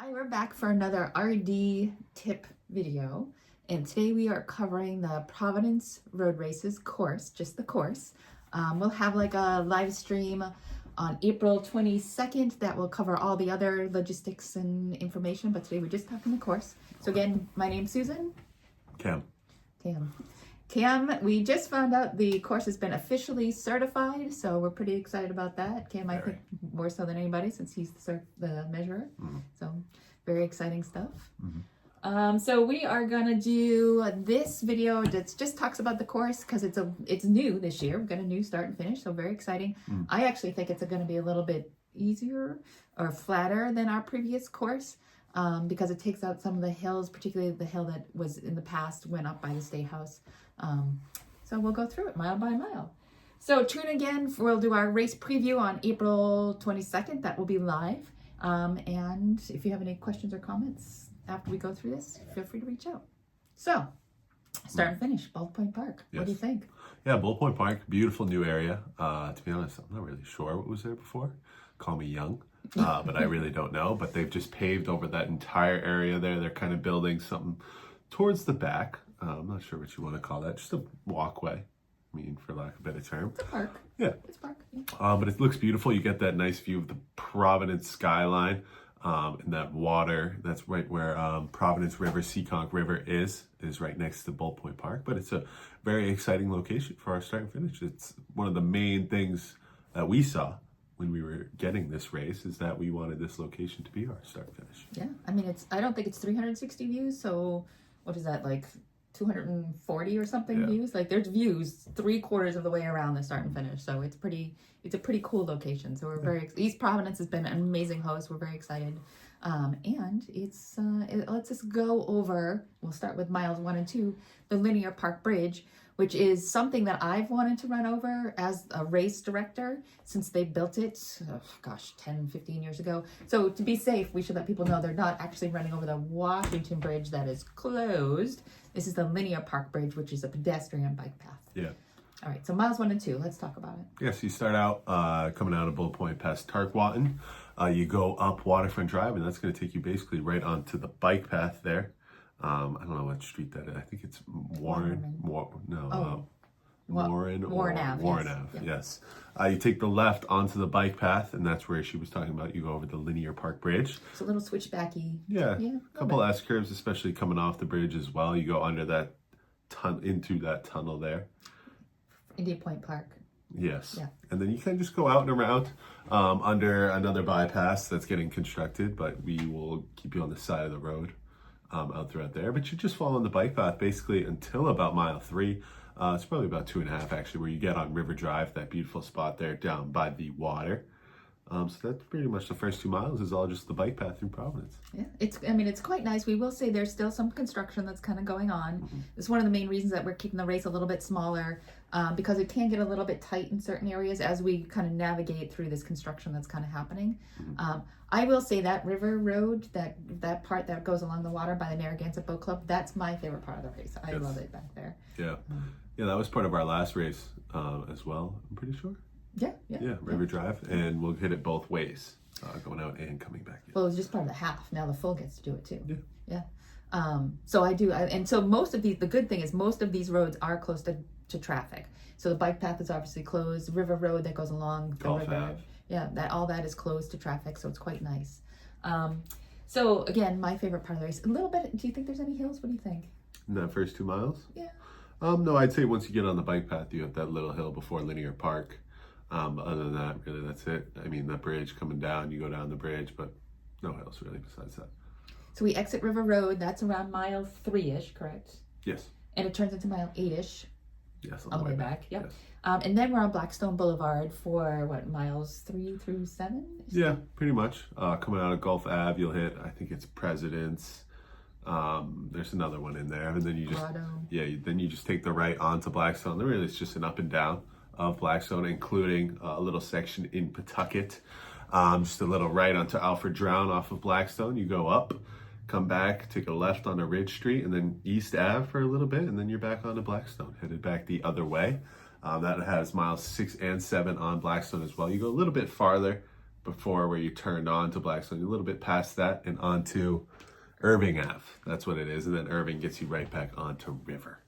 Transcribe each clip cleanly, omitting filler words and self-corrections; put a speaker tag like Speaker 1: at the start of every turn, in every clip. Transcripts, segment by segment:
Speaker 1: Hi, we're back for another RD tip video, and today we are covering the Providence Rhode Races course, just the course. We'll have like a live stream on April 22nd that will cover all the other logistics and information, but today we're just talking the course. So again, my name's Susan.
Speaker 2: Cam,
Speaker 1: we just found out the course has been officially certified, so we're pretty excited about that. Cam, I think more so than anybody since he's the measurer. So very exciting stuff. So we are gonna do this video that just talks about the course because it's new this year. We've got a new start and finish, so very exciting. I actually think it's gonna be a little bit easier or flatter than our previous course. Because it takes out some of the hills, particularly the hill that was in the past went up by the State House. So we'll go through it mile by mile. So tune again, we'll do our race preview on April 22nd. That will be live. And if you have any questions or comments after we go through this, feel free to reach out. So, start and finish, Ballpoint Park. Yes. What do you think?
Speaker 2: Yeah, Ballpoint Park, beautiful new area. To be honest, I'm not really sure what was there before. Call me young. But I really don't know. But they've just paved over that entire area there. They're kind of building something towards the back. I'm not sure what you want to call that. Just a walkway, I mean, for lack of a better term.
Speaker 1: It's a park.
Speaker 2: Yeah.
Speaker 1: It's a park. Yeah.
Speaker 2: But it looks beautiful. You get that nice view of the Providence skyline and that water. That's right where Providence River, Seekonk River is right next to Ballpoint Park. But it's a very exciting location for our start and finish. It's one of the main things that we saw when we were getting this race is that we wanted this location to be our start finish.
Speaker 1: Yeah, I mean, I don't think it's 360 views, so what is that, like 240 or something views? Like there's views 3/4 of the way around the start and finish, so it's a pretty cool location. So we're East Providence has been an amazing host. We're very excited. And it lets us go over, we'll start with miles 1 and 2, the Linear Park Bridge, which is something that I've wanted to run over as a race director since they built it, 10, 15 years ago. So to be safe, we should let people know they're not actually running over the Washington Bridge that is closed. This is the Linear Park Bridge, which is a pedestrian bike path.
Speaker 2: Yeah.
Speaker 1: All right, so miles 1 and 2, let's talk about it.
Speaker 2: Yes, you start out coming out of Ballpoint past Tarkwaten. You go up Waterfront Drive, and that's going to take you basically right onto the bike path there. I don't know what street that is. I think it's Warren Ave. Yes. You take the left onto the bike path, and that's where she was talking about. You go over the Linear Park Bridge.
Speaker 1: It's a little switchbacky.
Speaker 2: Yeah, a couple S curves, especially coming off the bridge as well. You go under that into that tunnel there.
Speaker 1: Indian Point Park.
Speaker 2: Yes.
Speaker 1: Yeah.
Speaker 2: And then you can just go out and around under another bypass that's getting constructed, but we will keep you on the side of the road out throughout there. But you just follow on the bike path basically until about mile 3. It's probably about 2.5 actually, where you get on River Drive, that beautiful spot there down by the water. So that's pretty much the first 2 miles is all just the bike path through Providence.
Speaker 1: Yeah, it's quite nice. We will say there's still some construction that's kind of going on. It's one of the main reasons that we're keeping the race a little bit smaller because it can get a little bit tight in certain areas as we kind of navigate through this construction that's kind of happening. I will say that River Road, that part that goes along the water by the Narragansett Boat Club, that's my favorite part of the race. I love it back there.
Speaker 2: Yeah, yeah, that was part of our last race as well, I'm pretty sure. Yeah, River Drive, and we'll hit it both ways, going out and coming back in.
Speaker 1: Well, it was just part of the half. Now the full gets to do it too. Yeah. So and so most of the good thing is most of these roads are close to traffic. So the bike path is obviously closed. River Road that goes along the river. Yeah, all that is closed to traffic, so it's quite nice. So again, my favorite part of the race. A little bit. Do you think there's any hills? What do you think?
Speaker 2: In that first 2 miles?
Speaker 1: Yeah.
Speaker 2: No, I'd say once you get on the bike path, you have that little hill before Linear Park. Other than that, really, that's it. I mean, that bridge coming down, you go down the bridge, but no hills really besides that.
Speaker 1: So we exit River Road. That's around mile 3-ish, correct?
Speaker 2: Yes.
Speaker 1: And it turns into mile 8-ish.
Speaker 2: Yes,
Speaker 1: on the way back. Yep.
Speaker 2: Yes.
Speaker 1: And then we're on Blackstone Boulevard for what, miles 3 through 7?
Speaker 2: Yeah, pretty much. Coming out of Gulf Ave, you'll hit, I think it's President's. There's another one in there, and then you just then you just take the right onto Blackstone. There really is just an up and down of Blackstone, including a little section in Pawtucket. Just a little right onto Alfred Drown off of Blackstone. You go up, come back, take a left onto Ridge Street, and then East Ave for a little bit, and then you're back onto Blackstone, headed back the other way. That has miles 6 and 7 on Blackstone as well. You go a little bit farther before where you turned on to Blackstone, a little bit past that and onto Irving Ave. That's what it is. And then Irving gets you right back onto River.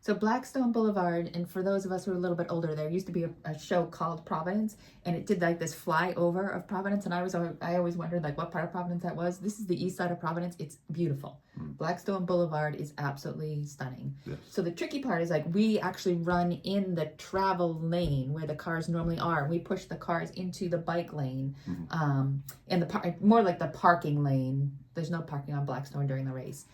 Speaker 1: So Blackstone Boulevard, and for those of us who are a little bit older, there used to be a show called Providence, and it did like this flyover of Providence, and I always wondered like what part of Providence that was. This is the east side of Providence. It's beautiful. Blackstone Boulevard is absolutely stunning.
Speaker 2: Yes.
Speaker 1: So the tricky part is like we actually run in the travel lane where the cars normally are. We push the cars into the bike lane, and more like the parking lane. There's no parking on Blackstone during the race.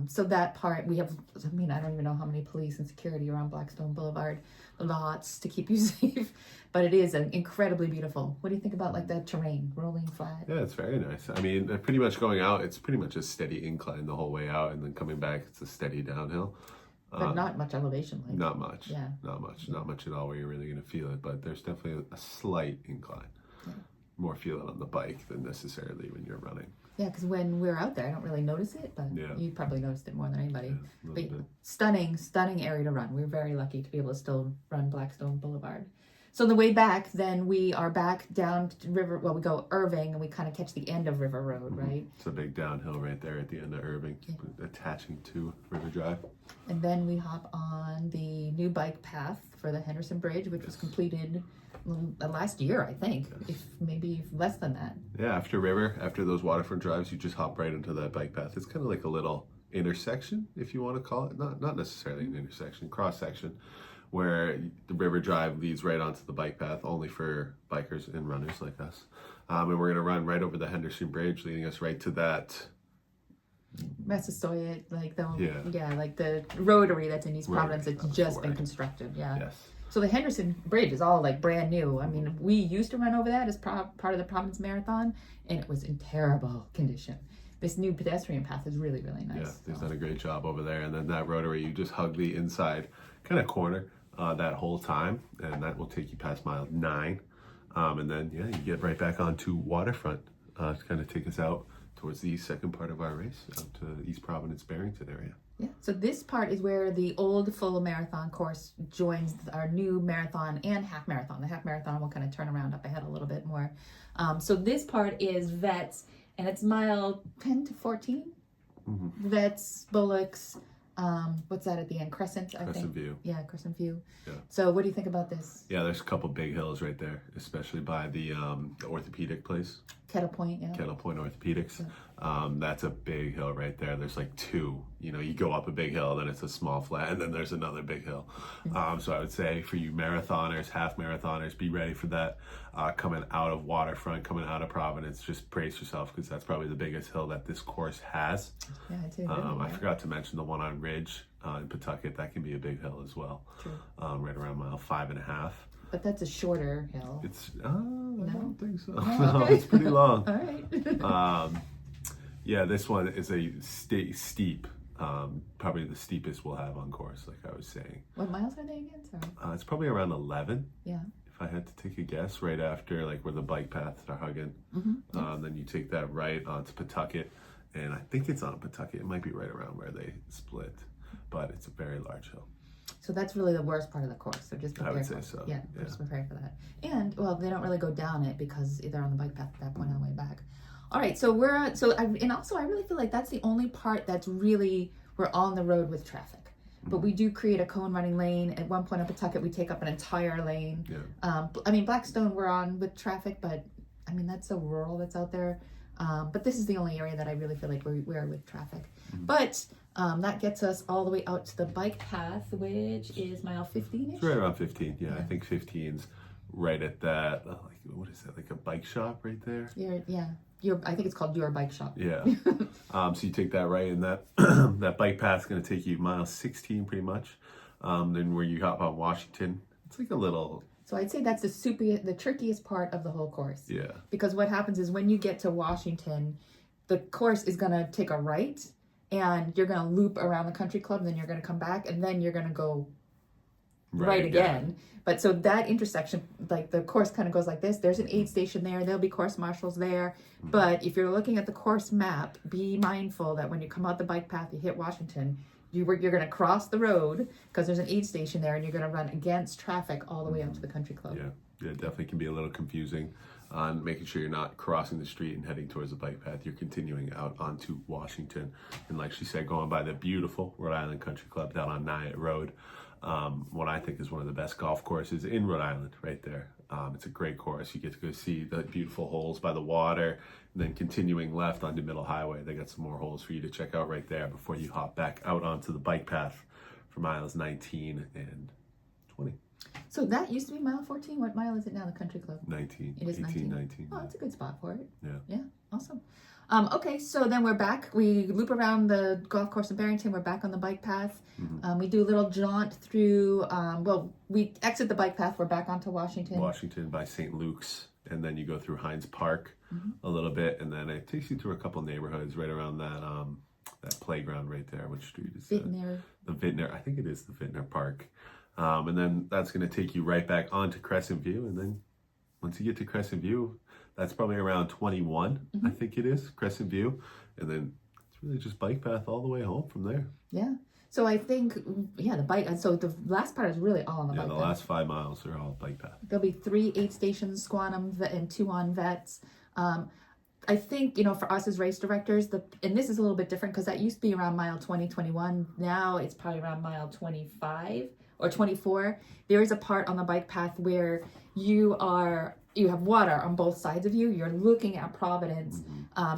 Speaker 1: So that part, we have, I mean, I don't even know how many police and security around Blackstone Boulevard, lots to keep you safe, but it is incredibly beautiful. What do you think about like the terrain, rolling flat?
Speaker 2: Yeah, it's very nice. I mean, pretty much going out, it's pretty much a steady incline the whole way out, and then coming back, it's a steady downhill.
Speaker 1: But not much elevation. Like.
Speaker 2: Not much.
Speaker 1: Yeah.
Speaker 2: Not much at all where you're really going to feel it, but there's definitely a slight incline. Yeah. More feel it on the bike than necessarily when you're running.
Speaker 1: Yeah, because when we're out there, I don't really notice it, but you probably noticed it more than anybody.
Speaker 2: Yeah,
Speaker 1: but stunning area to run. We're very lucky to be able to still run Blackstone Boulevard. So on the way back, then we are back down to River. Well, we go Irving, and we kind of catch the end of River Road, right?
Speaker 2: It's a big downhill right there at the end of Irving, attaching to River Drive.
Speaker 1: And then we hop on the new bike path for the Henderson Bridge, which was completed last year, I think, if maybe less than that.
Speaker 2: Yeah, after River, after those waterfront drives, you just hop right into that bike path. It's kind of like a little intersection, if you want to call it. Not necessarily an intersection, cross section, where the River Drive leads right onto the bike path, only for bikers and runners like us. And we're going to run right over the Henderson Bridge, leading us right to that
Speaker 1: Massasoit, like like the rotary that's in East Providence that's just been constructed. Yeah.
Speaker 2: Yes.
Speaker 1: So the Henderson Bridge is all like brand new. I mean, we used to run over that as part of the Providence Marathon, and it was in terrible condition. This new pedestrian path is really, really nice.
Speaker 2: Yeah, they've done a great job over there. And then that rotary, you just hug the inside kind of corner that whole time, and that will take you past mile 9. And then, you get right back onto waterfront to kind of take us out towards the second part of our race, out to East Providence, Barrington area.
Speaker 1: Yeah, so this part is where the old full marathon course joins our new marathon and half marathon. The half marathon will kind of turn around up ahead a little bit more. So this part is Vets, and it's mile 10 to 14. Vets, Bullocks, what's that at the end? Crescent, I think.
Speaker 2: Crescent View.
Speaker 1: Yeah, Crescent View.
Speaker 2: Yeah.
Speaker 1: So what do you think about this?
Speaker 2: Yeah, there's a couple big hills right there, especially by the orthopedic place.
Speaker 1: Kettle Point, yeah.
Speaker 2: Kettle Point Orthopedics. That's a big hill right there. There's like 2. You go up a big hill, then it's a small flat, and then there's another big hill. So I would say for you marathoners, half marathoners, be ready for that coming out of Waterfront, coming out of Providence. Just brace yourself, because that's probably the biggest hill that this course has.
Speaker 1: Yeah, it's really
Speaker 2: I forgot to mention the one on Ridge in Pawtucket. That can be a big hill as well.
Speaker 1: True.
Speaker 2: Right around mile 5.5.
Speaker 1: But that's a shorter hill.
Speaker 2: It's I don't think so.
Speaker 1: No,
Speaker 2: No, it's pretty long.
Speaker 1: All right.
Speaker 2: Yeah, this one is a steep, probably the steepest we'll have on course, like I was saying.
Speaker 1: What miles are they again? Sorry.
Speaker 2: It's probably around 11.
Speaker 1: Yeah.
Speaker 2: If I had to take a guess, right after like where the bike paths are hugging. Then you take that right onto Pawtucket, and I think it's on Pawtucket. It might be right around where they split, but it's a very large hill.
Speaker 1: So that's really the worst part of the course. So just prepare
Speaker 2: I would
Speaker 1: for
Speaker 2: say
Speaker 1: it.
Speaker 2: so.
Speaker 1: Yeah, just prepare for that. And well, they don't really go down it because they're on the bike path at that point on the way back. All right, so I really feel like that's the only part that's really we're on the road with traffic. But we do create a cone running lane. At one point on Pawtucket, we take up an entire lane.
Speaker 2: Yeah.
Speaker 1: I mean, Blackstone we're on with traffic, but I mean that's so rural that's out there. But this is the only area that I really feel like we're with traffic. But that gets us all the way out to the bike path, which is mile 15-ish.
Speaker 2: It's right around 15. Yeah, I think 15's right at that. What is that? Like a bike shop right there?
Speaker 1: I think it's called Your Bike Shop.
Speaker 2: Yeah. So you take that right, and that that bike path's going to take you mile 16 pretty much. Then where you hop on Washington, it's like a little.
Speaker 1: So I'd say that's the trickiest part of the whole course.
Speaker 2: Yeah.
Speaker 1: Because what happens is when you get to Washington, the course is going to take a right, and you're going to loop around the country club, and then you're going to come back, and then you're going to go right again. But so that intersection, like the course kind of goes like this. There's an aid station there. There'll be course marshals there. But if you're looking at the course map, be mindful that when you come out the bike path, you hit Washington, you're going to cross the road because there's an aid station there, and you're going to run against traffic all the way up to the country club.
Speaker 2: Yeah, it definitely can be a little confusing. on making sure you're not crossing the street and heading towards the bike path. You're continuing out onto Washington. And like she said, going by the beautiful Rhode Island Country Club down on Nyack Road. What I think is one of the best golf courses in Rhode Island right there. It's a great course. You get to go see the beautiful holes by the water, and then continuing left onto Middle Highway. They got some more holes for you to check out right there before you hop back out onto the bike path for miles 19 and 20.
Speaker 1: So that used to be mile 14. What mile is it now, the country club?
Speaker 2: 19.
Speaker 1: It is 19.
Speaker 2: 19.
Speaker 1: Oh, that's a good spot for it.
Speaker 2: Yeah.
Speaker 1: Yeah, awesome. Okay, so then we're back. We loop around the golf course in Barrington. We're back on the bike path. We do a little jaunt through, we exit the bike path. We're back onto Washington.
Speaker 2: Washington by St. Luke's. And then you go through Hines Park a little bit. And then it takes you through a couple neighborhoods right around that playground right there. Which street is that?
Speaker 1: Vintner.
Speaker 2: The Vintner. I think it is the Vintner Park. And then that's going to take you right back onto Crescent View. And then once you get to Crescent View, that's probably around 21, I think it is, Crescent View. And then it's really just bike path all the way home from there.
Speaker 1: Yeah. So I think, the bike, so the last part is really all on the bike path.
Speaker 2: Yeah, the last 5 miles are all bike path.
Speaker 1: There'll be 3 aid stations, Squantum and 2 on vets. I think, for us as race directors, and this is a little bit different because that used to be around mile 20, 21. Now it's probably around mile 25 or 24. There is a part on the bike path where you have water on both sides of you. You're looking at Providence.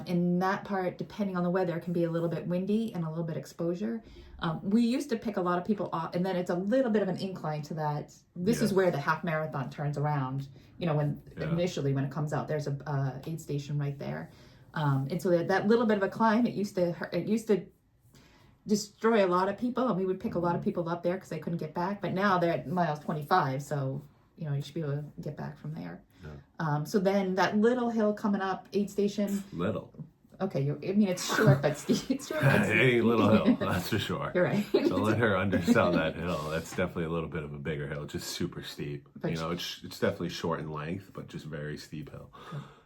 Speaker 1: In that part, depending on the weather, it can be a little bit windy and a little bit exposure. We used to pick a lot of people off, and then it's a little bit of an incline to that. This is where the half marathon turns around. Initially when it comes out, there's a aid station right there. And so that little bit of a climb, it used to destroy a lot of people, and we would pick a lot of people up there because they couldn't get back. But now they're at miles 25, so you should be able to get back from there. Yeah. So then that little hill coming up, aid station.
Speaker 2: Little.
Speaker 1: Okay, it's short, but it's short.
Speaker 2: It ain't little hill, that's for sure.
Speaker 1: You're right.
Speaker 2: Don't let her undersell that hill. That's definitely a little bit of a bigger hill, just super steep. But it's definitely short in length, but just very steep hill.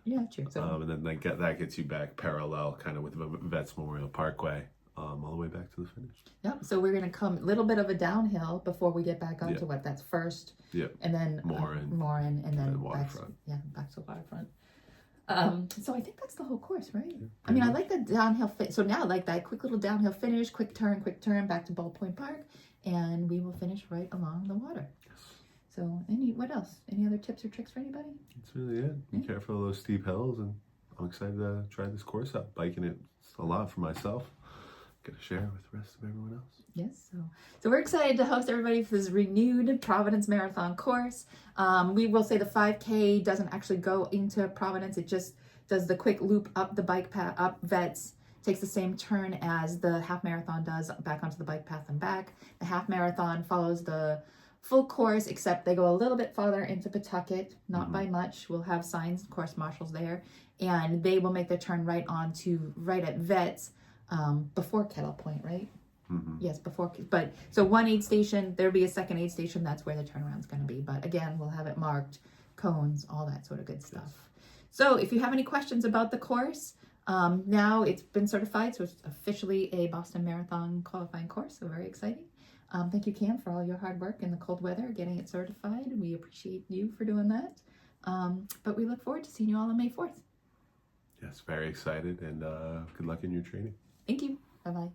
Speaker 1: Yeah, true. So,
Speaker 2: and then that gets you back parallel, kind of with the Vets Memorial Parkway, all the way back to the finish.
Speaker 1: Yep. So we're gonna come a little bit of a downhill before we get back onto that's First.
Speaker 2: Yeah.
Speaker 1: And then Morin, and then
Speaker 2: Waterfront.
Speaker 1: Back to Waterfront. So I think that's the whole course, right? Yeah, I like the downhill so now I like that quick little downhill finish, quick turn back to Ballpoint Park, and we will finish right along the water. Yes. So what else? Any other tips or tricks for anybody?
Speaker 2: That's really it. Be careful of those steep hills, and I'm excited to try this course out. Biking it's a lot for myself. Gonna share it with the rest of everyone else.
Speaker 1: Yes, so we're excited to host everybody for this renewed Providence Marathon course. We will say the 5K doesn't actually go into Providence. It just does the quick loop up the bike path, up Vets, takes the same turn as the half marathon does, back onto the bike path and back. The half marathon follows the full course, except they go a little bit farther into Pawtucket, not by much. We'll have signs, course marshals there, and they will make the turn right at Vets, before Kettle Point, right? Yes, before. But so one aid station, there'll be a second aid station. That's where the turnaround's going to be. But again, we'll have it marked, cones, all that sort of good stuff. Yes. So if you have any questions about the course, now it's been certified, so it's officially a Boston Marathon qualifying course. So very exciting. Thank you, Cam, for all your hard work in the cold weather, getting it certified. We appreciate you for doing that. But we look forward to seeing you all on May 4th.
Speaker 2: Yes, very excited, and good luck in your training.
Speaker 1: Thank you. Bye-bye.